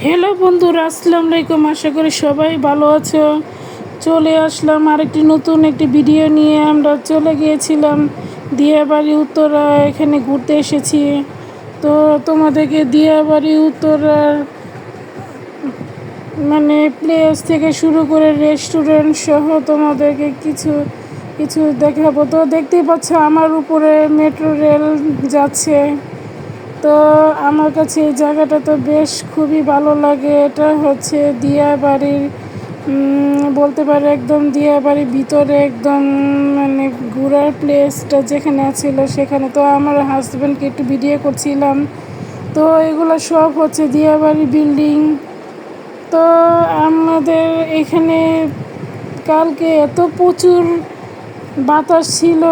Hello বন্ধুরা, আসসালামু আলাইকুম। আশা করি সবাই ভালো আছো। চলে আসলাম আরেকটি নতুন একটি ভিডিও নিয়ে। আমরা চলে গিয়েছিলাম দিয়াবাড়ি উত্তরা, এখানে ঘুরতে এসেছি। তো তোমাদেরকে দিয়াবাড়ি উত্তরার মানে প্লেস থেকে শুরু করে রেস্টুরেন্ট সহ তোমাদেরকে কিছু কিছু দেখাবো। তো দেখতেই পাচ্ছ আমার উপরে মেট্রো রেল যাচ্ছে। তো আমার কাছে এই জায়গাটা তো বেশ খুবই ভালো লাগে। এটা হচ্ছে দিয়াবাড়ির বলতে পারে একদম দিয়াবাড়ির ভিতরে একদম মানে ঘোরার প্লেসটা যেখানে ছিল সেখানে। তো আমার হাজব্যান্ডকে একটু ভিডিও করছিলাম। তো এগুলো সব হচ্ছে দিয়াবাড়ি বিল্ডিং। তো আমাদের এখানে কালকে এত প্রচুর বাতাস ছিল,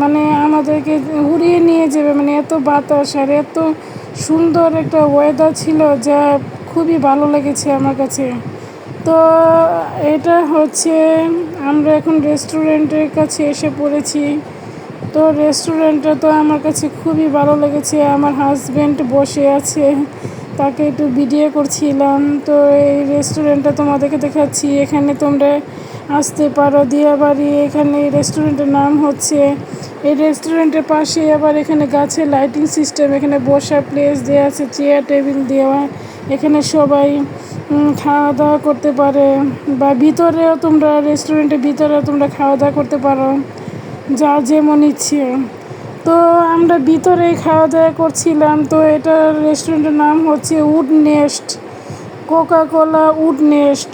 মানে আমাদেরকে উড়িয়ে নিয়ে যাবে, মানে এত বাতাস আর এত সুন্দর একটা ওয়েদার ছিল যা খুবই ভালো লেগেছে আমার কাছে। তো এটা হচ্ছে আমরা এখন রেস্টুরেন্টের কাছে এসে পড়েছি। তো রেস্টুরেন্টটা তো আমার কাছে খুবই ভালো লেগেছে। আমার হাজব্যান্ড বসে আছে, তাকে একটু ভিডিও করছিলাম। তো এই রেস্টুরেন্টটা তোমাদেরকে দেখাচ্ছি। এখানে তোমরা আসতে পারো দিয়াবাড়ি। এখানে এই রেস্টুরেন্টের নাম হচ্ছে, এই রেস্টুরেন্টের পাশে আবার এখানে গাছের লাইটিং সিস্টেম, এখানে বসার প্লেস দেওয়া আছে, চেয়ার টেবিল দেওয়া। এখানে সবাই খাওয়া দাওয়া করতে পারে, বা ভিতরেও তোমরা রেস্টুরেন্টের ভিতরেও তোমরা খাওয়া দাওয়া করতে পারো, যা যেমন ইচ্ছে। তো আমরা ভিতরে খাওয়া দাওয়া করছিলাম। তো এটা রেস্টুরেন্টের নাম হচ্ছে wood nest, Coca Cola wood nest.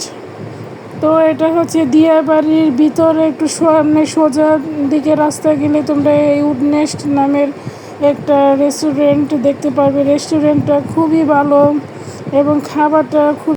তো এটা হচ্ছে দিয়াবাড়ির ভিতরে একটু সামনে সোজা দিকে রাস্তা গেলে তোমরা এই উড নেস্ট নামের একটা রেস্টুরেন্ট দেখতে পারবে। রেস্টুরেন্টটা খুবই ভালো এবং খাবারটা খুব